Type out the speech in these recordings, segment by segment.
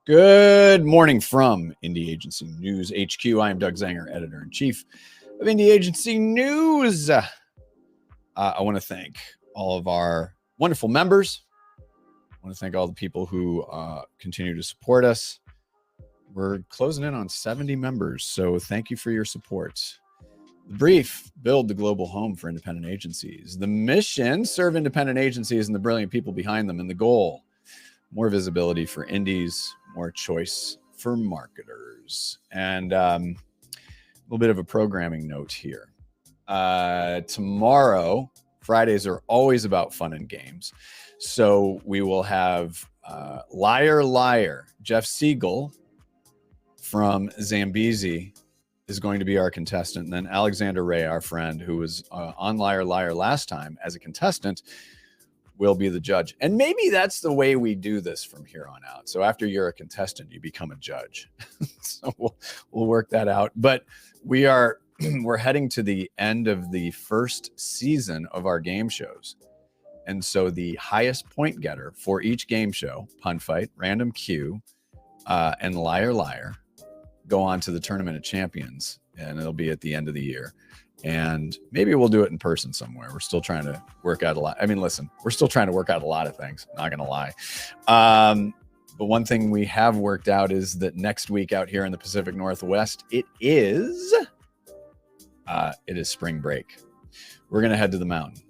Good morning from Indie Agency News HQ. I am Doug Zanger, Editor-in-Chief of Indie Agency News. I want to thank all of our wonderful members. I want to thank all the people who continue to support us. We're closing in on 70 members, so thank you for your support. The brief: build the global home for independent agencies. The mission: serve independent agencies and the brilliant people behind them. And the goal: more visibility for indies, more choice for marketers. And a little bit of a programming note here. Tomorrow, Fridays are always about fun and games. So we will have Liar Liar. Jeff Siegel from Zambezi is going to be our contestant. And then Alexander Ray, our friend, who was on Liar Liar last time as a contestant, will be the judge. And maybe that's the way we do this from here on out. So after you're a contestant, you become a judge. So we'll work that out. But we're heading to the end of the first season of our game shows. And so the highest point getter for each game show, Pun Fight, Random Q, and Liar Liar, go on to the Tournament of Champions, and it'll be at the end of the year. And maybe we'll do it in person somewhere. We're still trying to work out a lot. I mean, listen, we're still trying to work out a lot of things, not going to lie. But one thing we have worked out is that next week out here in the Pacific Northwest, it is spring break. We're going to head to the mountain.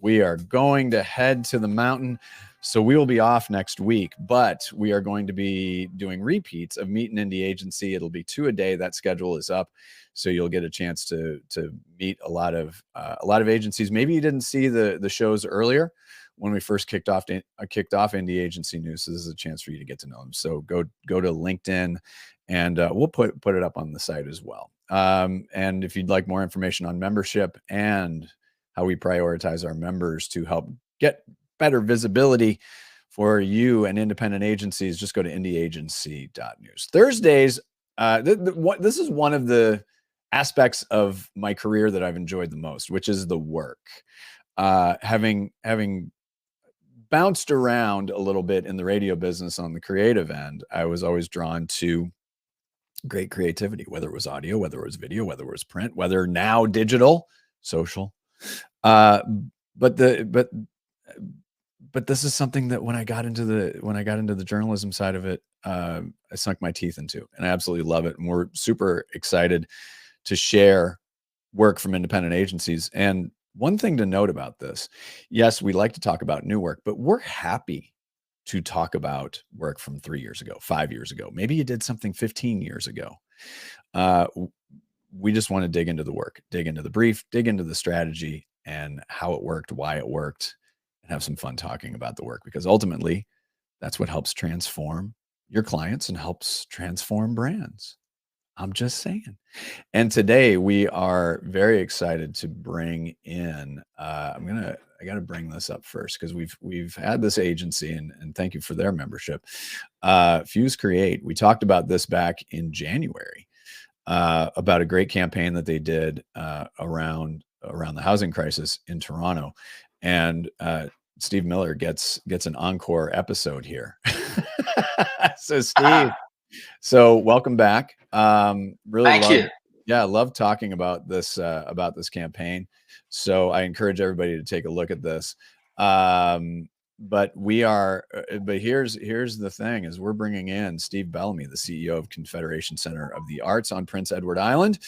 We are going to head to the mountain. So we will be off next week, but we are going to be doing repeats of Meet an Indie Agency. It'll be 2 a day. That schedule is up. So you'll get a chance to meet a lot of agencies. Maybe you didn't see the shows earlier when we first kicked off Indie Agency News. So this is a chance for you to get to know them. So go to LinkedIn, and we'll put it up on the site as well. And if you'd like more information on membership and how we prioritize our members to help get better visibility for you and independent agencies, just go to indieagency.news. Thursdays, this is one of the aspects of my career that I've enjoyed the most, which is the work. Having bounced around a little bit in the radio business on the creative end, I was always drawn to great creativity, whether it was audio, whether it was video, whether it was print, whether now digital, social. But this is something that when I got into the journalism side of it, I sunk my teeth into, and I absolutely love it. And we're super excited to share work from independent agencies. And one thing to note about this: yes, we like to talk about new work, but we're happy to talk about work from 3 years ago, 5 years ago. Maybe you did something 15 years ago. We just want to dig into the work, dig into the brief, dig into the strategy and how it worked, why it worked, and have some fun talking about the work, because ultimately that's what helps transform your clients and helps transform brands. I'm just saying. And today we are very excited to bring in, I got to bring this up first because we've had this agency, and thank you for their membership. Fuse Create. We talked about this back in January, about a great campaign that they did around the housing crisis in Toronto. And Steve Miller gets an encore episode here. So Steve, so welcome back. Thank you. Yeah, love talking about this campaign. So I encourage everybody to take a look at this. But here's the thing: is we're bringing in Steve Bellamy, the CEO of Confederation Centre of the Arts on Prince Edward Island.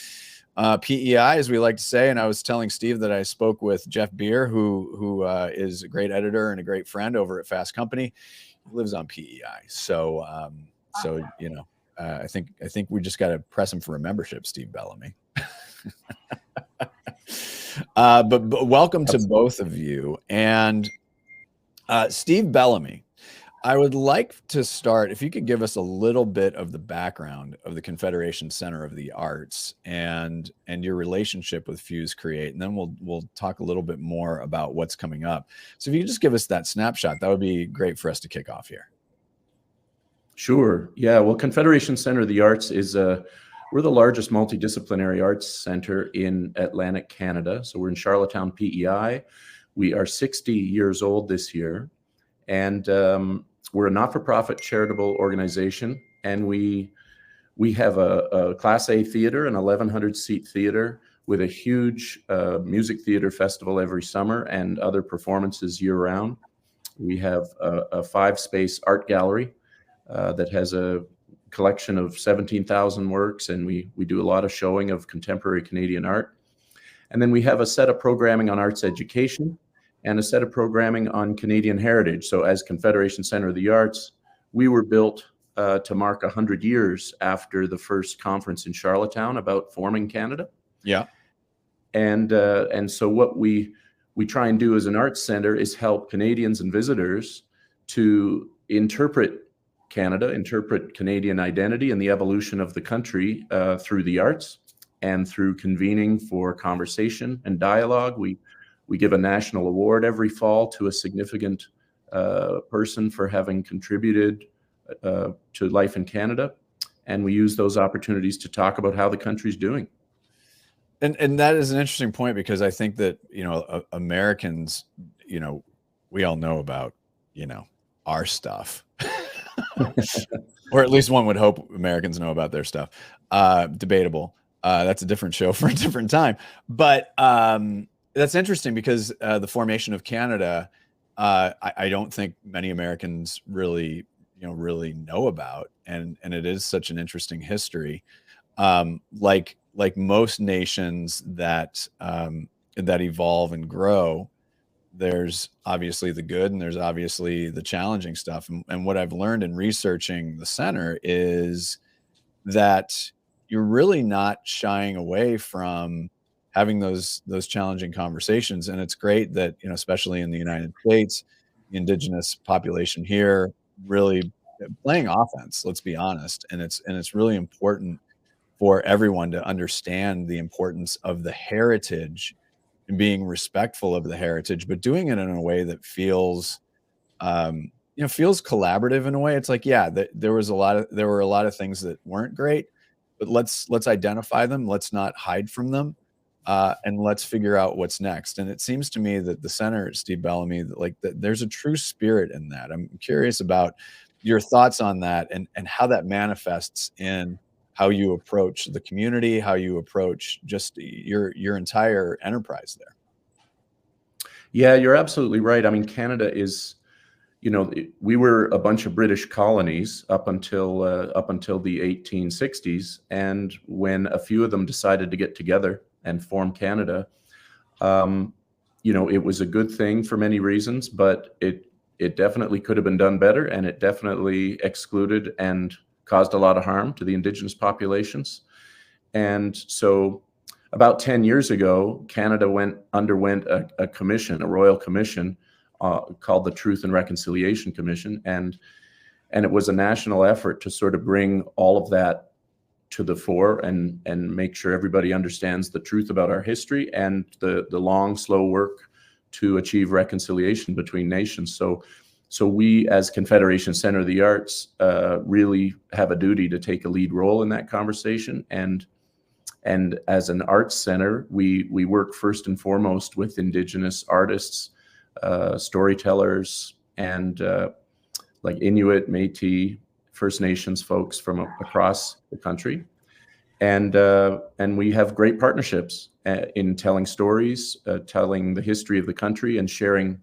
PEI, as we like to say. And I was telling Steve that I spoke with Jeff Beer, who is a great editor and a great friend over at Fast Company. He lives on PEI. So I think we just got to press him for a membership, Steve Bellamy. But welcome to both of you. And Steve Bellamy, I would like to start, if you could give us a little bit of the background of the Confederation Centre of the Arts and your relationship with Fuse Create, and then we'll talk a little bit more about what's coming up. So if you could just give us that snapshot, that would be great for us to kick off here. Sure. Yeah. Well, Confederation Centre of the Arts is we're the largest multidisciplinary arts center in Atlantic Canada. So we're in Charlottetown, PEI. We are 60 years old this year. And we're a not-for-profit charitable organization, and we have a Class A theater, an 1,100-seat theater with a huge music theater festival every summer and other performances year-round. We have a 5-space art gallery that has a collection of 17,000 works, and we do a lot of showing of contemporary Canadian art. And then we have a set of programming on arts education and a set of programming on Canadian heritage. So as Confederation Centre of the Arts, we were built to mark 100 years after the first conference in Charlottetown about forming Canada. Yeah. And so what we try and do as an arts center is help Canadians and visitors to interpret Canada, interpret Canadian identity and the evolution of the country through the arts and through convening for conversation and dialogue. We give a national award every fall to a significant person for having contributed to life in Canada. And we use those opportunities to talk about how the country's doing. And that is an interesting point, because I think that, Americans, we all know about, our stuff. Or at least one would hope Americans know about their stuff. Debatable. That's a different show for a different time. But that's interesting, because the formation of Canada, I don't think many Americans really know about, and it is such an interesting history. Like most nations that evolve and grow, there's obviously the good and there's obviously the challenging stuff. And what I've learned in researching the center is that you're really not shying away from having those challenging conversations. And it's great that, especially in the United States, the indigenous population here really playing offense, let's be honest. And it's really important for everyone to understand the importance of the heritage and being respectful of the heritage, but doing it in a way that feels, feels collaborative in a way. It's like, yeah, there were a lot of things that weren't great, but let's identify them. Let's not hide from them. And let's figure out what's next. And it seems to me that the center, Steve Bellamy, there's a true spirit in that. I'm curious about your thoughts on that, and how that manifests in how you approach the community, how you approach just your entire enterprise there. Yeah, you're absolutely right. I mean, Canada is, we were a bunch of British colonies up until the 1860s, and when a few of them decided to get together and form Canada, it was a good thing for many reasons, but it definitely could have been done better, and it definitely excluded and caused a lot of harm to the indigenous populations. And so about 10 years ago, Canada underwent a commission, a royal commission called the Truth and Reconciliation Commission. And it was a national effort to sort of bring all of that to the fore and make sure everybody understands the truth about our history and the long, slow work to achieve reconciliation between nations. So we, as Confederation Centre of the Arts, really have a duty to take a lead role in that conversation. And as an arts center, we work first and foremost with Indigenous artists, storytellers, and like Inuit, Métis, First Nations folks from across the country. And we have great partnerships in telling stories, telling the history of the country, and sharing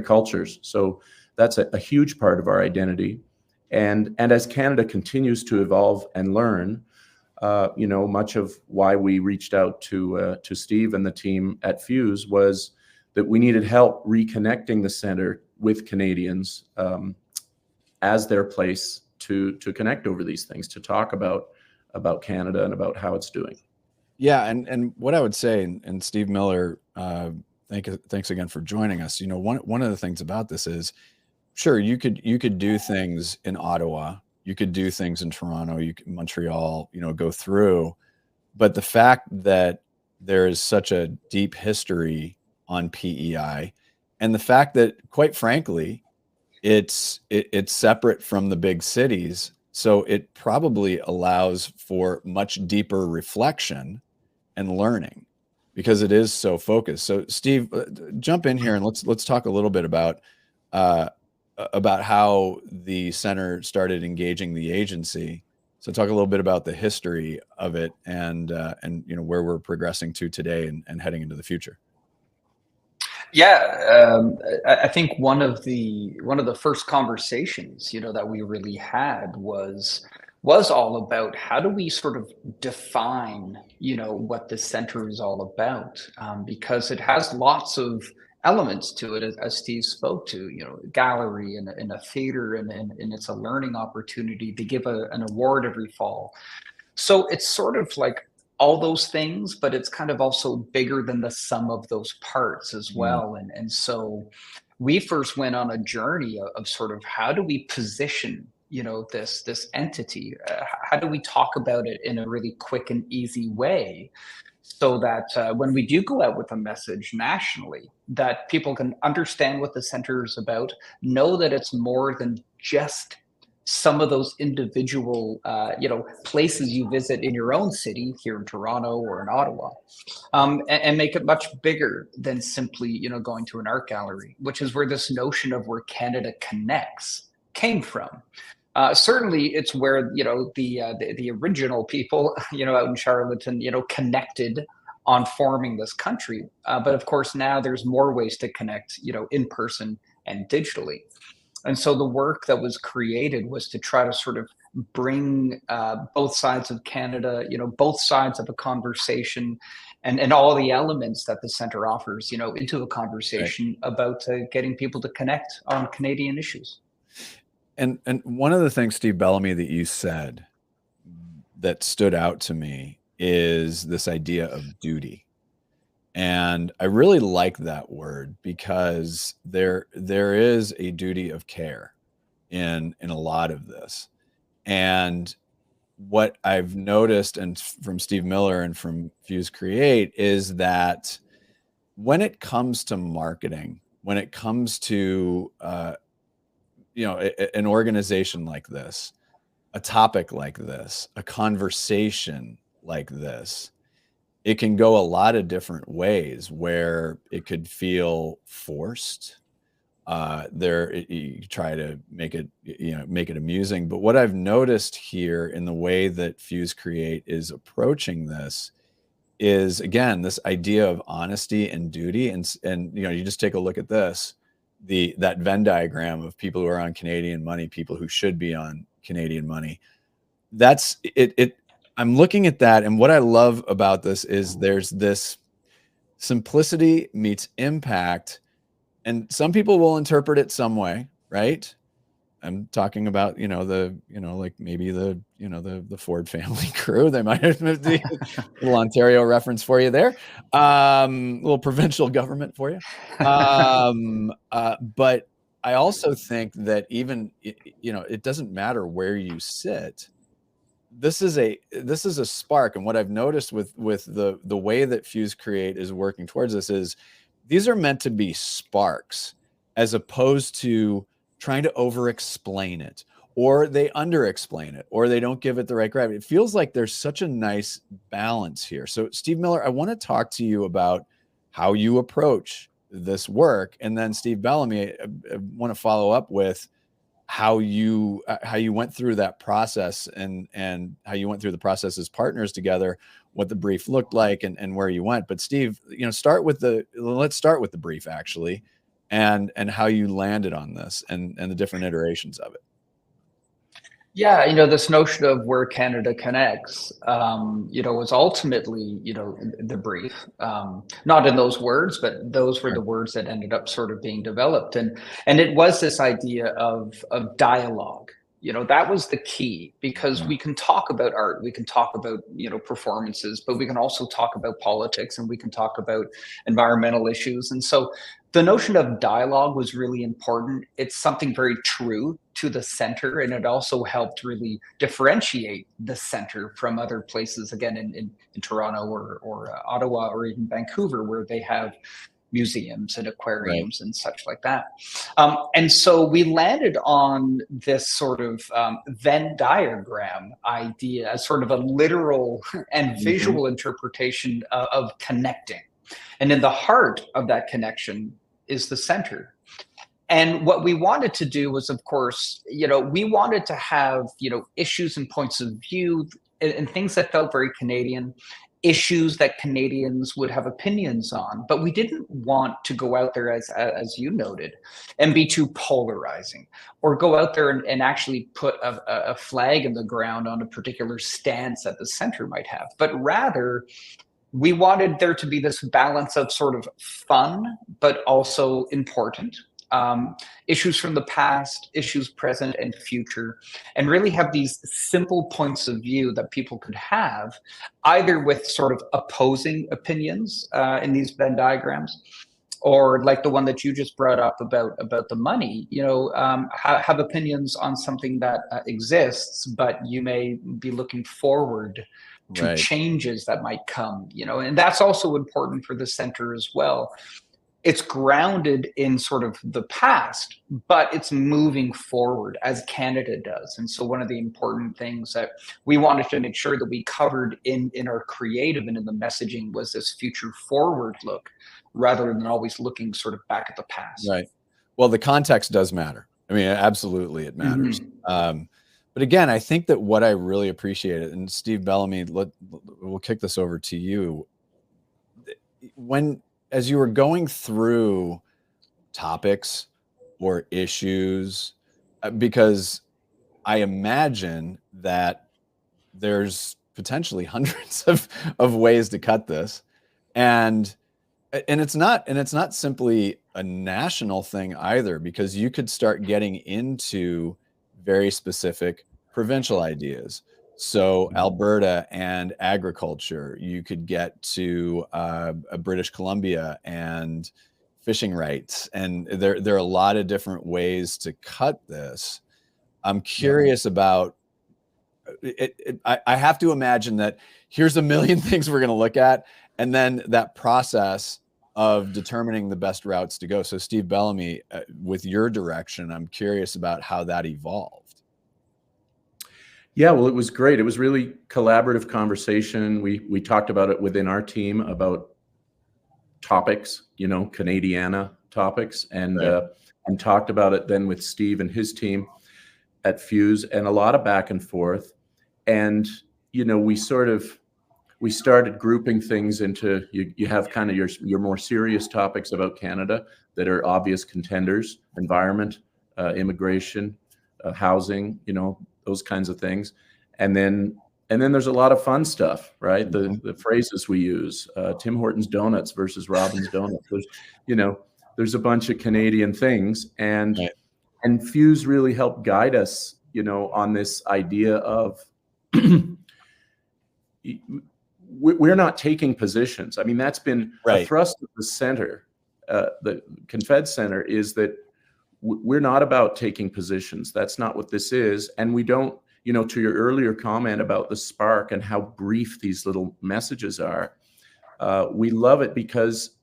cultures. So that's a huge part of our identity. And as Canada continues to evolve and learn, much of why we reached out to Steve and the team at Fuse was that we needed help reconnecting the center with Canadians as their place to connect over these things, to talk about Canada and about how it's doing. Yeah, and what I would say, and Steve Miller, thanks again for joining us. One of the things about this is, sure, you could do things in Ottawa, you could do things in Toronto, Montreal, go through, but the fact that there is such a deep history on PEI, and the fact that, quite frankly, it's separate from the big cities, so it probably allows for much deeper reflection and learning because it is so focused. So Steve, jump in here and let's talk a little bit about about how the center started engaging the agency. So talk a little bit about the history of it and where we're progressing to today and heading into the future. Yeah, I think one of the first conversations, that we really had was all about how do we sort of define, what the center is all about, because it has lots of elements to it, as Steve spoke to, gallery and a theater, and it's a learning opportunity. They give an award every fall. So it's sort of like all those things, but it's kind of also bigger than the sum of those parts as well. And so we first went on a journey of sort of how do we position, this entity? How do we talk about it in a really quick and easy way, so that when we do go out with a message nationally, that people can understand what the center is about, know that it's more than just some of those individual, places you visit in your own city here in Toronto or in Ottawa, and make it much bigger than simply, going to an art gallery, which is where this notion of where Canada connects came from. Certainly, it's where the original people, out in Charlottetown, connected on forming this country. But of course, now there's more ways to connect, in person and digitally. And so the work that was created was to try to sort of bring both sides of Canada, both sides of a conversation, and all the elements that the center offers, into a conversation about getting people to connect on Canadian issues. And one of the things, Steve Bellamy, that you said that stood out to me is this idea of duty. And I really like that word, because there is a duty of care in a lot of this. And what I've noticed, and from Steve Miller and from Fuse Create, is that when it comes to marketing, when it comes to an organization like this, a topic like this, a conversation like this, it can go a lot of different ways, where it could feel forced. You try to make it amusing. But what I've noticed here in the way that Fuse Create is approaching this is, again, this idea of honesty and duty. And you just take a look at this, that Venn diagram of people who are on Canadian money, people who should be on Canadian money. That's it. I'm looking at that, and what I love about this is there's this simplicity meets impact, and some people will interpret it some way, right? I'm talking about, like maybe the Ford family crew. They might have a little Ontario reference for you there, a little provincial government for you. But I also think that even, it doesn't matter where you sit. This is a spark. And what I've noticed with the way that Fuse Create is working towards this is these are meant to be sparks, as opposed to trying to over explain it, or they under explain it, or they don't give it the right gravity. It feels like there's such a nice balance here. So Steve Miller, I want to talk to you about how you approach this work. And then Steve Bellamy, I want to follow up with how you went through that process, and how you went through the process as partners together, what the brief looked like, and where you went. But Steve, let's start with the brief, actually, and how you landed on this, and the different iterations of it. Yeah, this notion of where Canada connects, was ultimately, the brief. Not in those words, but those were the words that ended up sort of being developed. And it was this idea of dialogue. That was the key, because we can talk about art, we can talk about, performances, but we can also talk about politics, and we can talk about environmental issues. And so the notion of dialogue was really important. It's something very true to the center, and it also helped really differentiate the center from other places, again, in Toronto or Ottawa or even Vancouver, where they have museums and aquariums and such like that. And so we landed on this sort of Venn diagram idea as sort of a literal and visual interpretation of connecting. And in the heart of that connection is the center. And what we wanted to do was, of course, we wanted to have, issues and points of view and things that felt very Canadian, issues that Canadians would have opinions on. But we didn't want to go out there, as you noted, and be too polarizing, or go out there and actually put a flag in the ground on a particular stance that the center might have. But rather, we wanted there to be this balance of sort of fun, but also important. Issues from the past, issues present and future, and really have these simple points of view that people could have, either with sort of opposing opinions in these Venn diagrams, or like the one that you just brought up about the money, have opinions on something that exists, but you may be looking forward to Right. changes that might come, and that's also important for the center as well. It's grounded in sort of the past, but it's moving forward as Canada does. And so one of the important things that we wanted to make sure that we covered in our creative and in the messaging was this future forward look, rather than always looking sort of back at the past. Right. Well, the context does matter. I mean, absolutely, it matters. But again, I think that what I really appreciated, and Steve Bellamy, we'll kick this over to you. As you were going through topics or issues, because I imagine that there's potentially hundreds of ways to cut this, and it's not simply a national thing either, because you could start getting into very specific provincial ideas. So Alberta and agriculture, you could get to British Columbia and fishing rights. And there are a lot of different ways to cut this. I'm curious about it. I have to imagine that here's a million things we're going to look at, and then that process of determining the best routes to go. So Steve Bellamy, with your direction, I'm curious about how that evolved. Yeah, well, it was great. It was really collaborative conversation. We talked about it within our team about topics, Canadiana topics, and talked about it then with Steve and his team at Fuse, and a lot of back and forth. And we started grouping things into you have kind of your more serious topics about Canada that are obvious contenders: environment, immigration, housing, those kinds of things. And then there's a lot of fun stuff, right? The phrases we use, Tim Hortons Donuts versus Robin's Donuts. There's a bunch of Canadian things, and Fuse really helped guide us, on this idea of we're not taking positions. I mean, that's been a thrust of the center, the Confed Centre, is that we're not about taking positions. That's not what this is. And we don't, to your earlier comment about the spark and how brief these little messages are, we love it because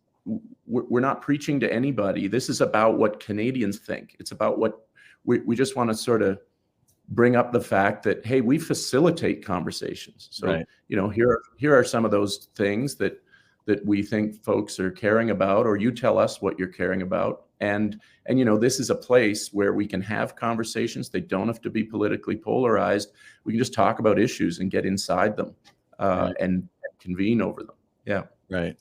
we're not preaching to anybody. This is about what Canadians think. It's about what we just want to sort of bring up the fact that, hey, we facilitate conversations. So, here are some of those things that we think folks are caring about, or you tell us what you're caring about. And this is a place where we can have conversations. They don't have to be politically polarized. We can just talk about issues and get inside them and convene over them. Yeah. Right.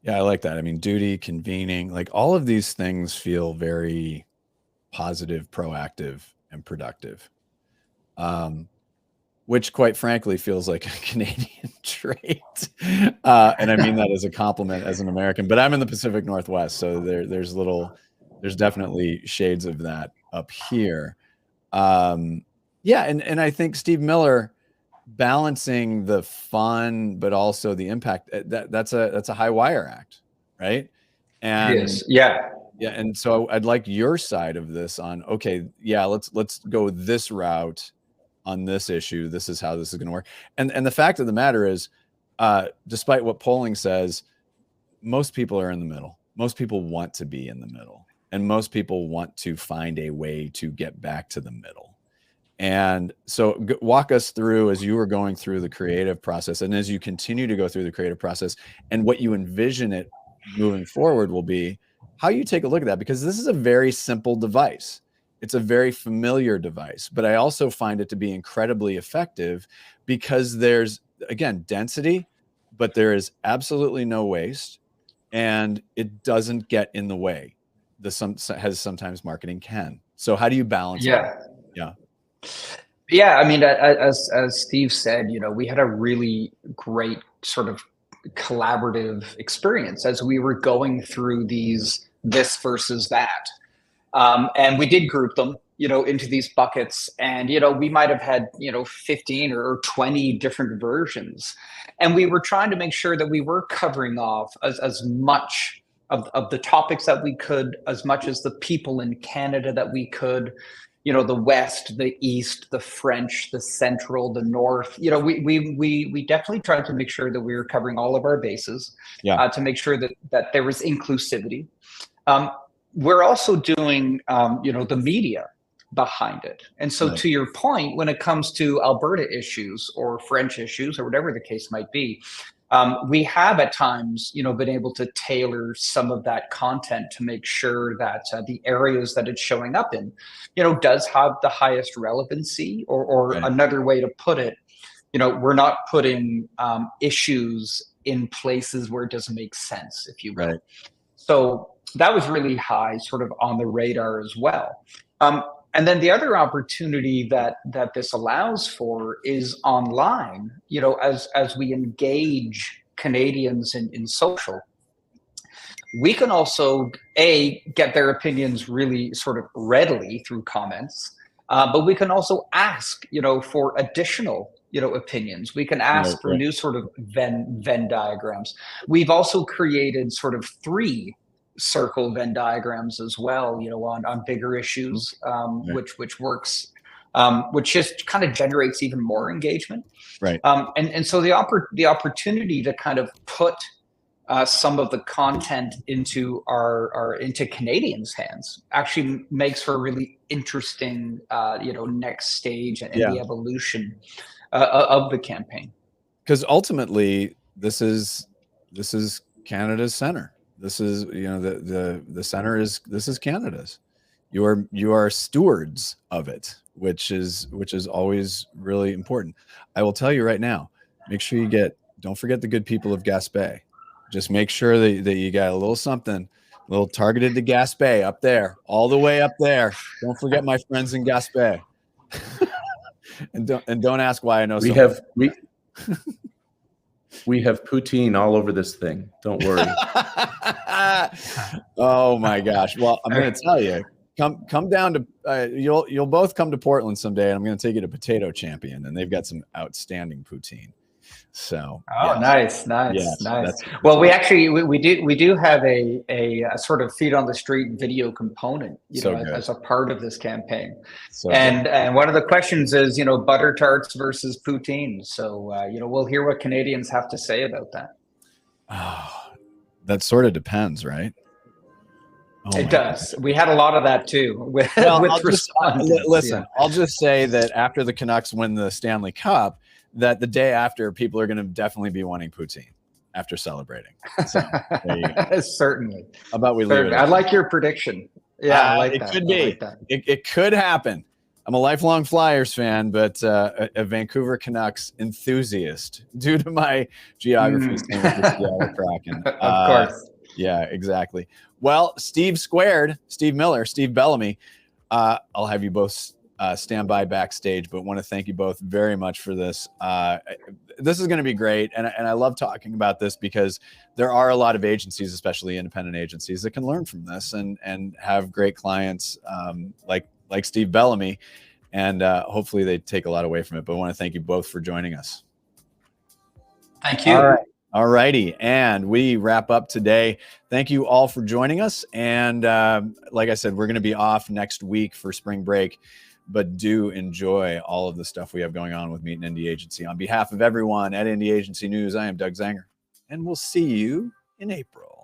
Yeah, I like that. I mean, duty, convening, like all of these things feel very positive, proactive, and productive. Which quite frankly feels like a Canadian trait. And I mean that as a compliment as an American, but I'm in the Pacific Northwest. So there's definitely shades of that up here. And I think Steve Miller balancing the fun, but also the impact, that's a high wire act, right? And it is. Yeah. And so I'd like your side of this on, okay, yeah, let's go this route on this issue. This is how this is going to work. And the fact of the matter is, despite what polling says, most people are in the middle. Most people want to be in the middle, and most people want to find a way to get back to the middle. And so walk us through, as you were going through the creative process, and as you continue to go through the creative process, and what you envision it moving forward will be, how you take a look at that, because this is a very simple device. It's a very familiar device, but I also find it to be incredibly effective because there's, again, density, but there is absolutely no waste, and it doesn't get in the way. Has sometimes marketing can. So how do you balance Yeah. that? Yeah, I mean, as Steve said, we had a really great sort of collaborative experience as we were going through this versus that. And we did group them, into these buckets. And, we might have had, 15 or 20 different versions. And we were trying to make sure that we were covering off as much of the topics that we could, as much as the people in Canada that we could, the West, the East, the French, the Central, the North. We definitely tried to make sure that we were covering all of our bases, to make sure that there was inclusivity. We're also doing, the media behind it. And so to your point, when it comes to Alberta issues or French issues or whatever the case might be, we have at times, been able to tailor some of that content to make sure that the areas that it's showing up in, does have the highest relevancy, or another way to put it, we're not putting issues in places where it doesn't make sense, if you will. Right. So that was really high sort of on the radar as well. And then the other opportunity that this allows for is online, as we engage Canadians in social, we can also, get their opinions really sort of readily through comments, but we can also ask, for additional, opinions. We can ask for new sort of Venn diagrams. We've also created sort of 3 circle Venn diagrams as well, on bigger issues, which works, which just kind of generates even more engagement. Right. And so the opportunity to kind of put some of the content into into Canadians' hands actually makes for a really interesting, next stage and the evolution of the campaign. Because ultimately, this is Canada's center. This is, the center this is Canada's. You are stewards of it, which is always really important. I will tell you right now, make sure don't forget the good people of Gaspé. Just make sure that you got a little something, a little targeted to Gaspé up there, all the way up there. Don't forget my friends in Gaspé. and don't ask why I know. We have poutine all over this thing. Don't worry. Oh my gosh. Well, I'm going to tell you, come down to, you'll both come to Portland someday, and I'm going to take you to Potato Champion, and they've got some outstanding poutine. So. Nice. Well, we do have a sort of feet on the street video component, as a part of this campaign. And one of the questions is, butter tarts versus poutine. So, we'll hear what Canadians have to say about that. Oh, that sort of depends, right? Oh, it does. We had a lot of that too. Listen, I'll just say that after the Canucks win the Stanley Cup, that the day after, people are going to definitely be wanting poutine after celebrating. So, there you go. Certainly. How about we leave it? I like your prediction. Yeah, I like that. Could be. It could happen. I'm a lifelong Flyers fan, but a Vancouver Canucks enthusiast due to my geography. Same with the Seattle Kraken. Of course. Yeah, exactly. Well, Steve Miller, Steve Bellamy, I'll have you both stand by backstage, but want to thank you both very much for this. This is going to be great. And I love talking about this because there are a lot of agencies, especially independent agencies, that can learn from this and have great clients like Steve Bellamy. And hopefully they take a lot away from it. But I want to thank you both for joining us. Thank you. All right. All righty. And we wrap up today. Thank you all for joining us. And like I said, we're going to be off next week for spring break, but do enjoy all of the stuff we have going on with Meet an Indie Agency. On behalf of everyone at Indie Agency News, I am Doug Zanger, and we'll see you in April.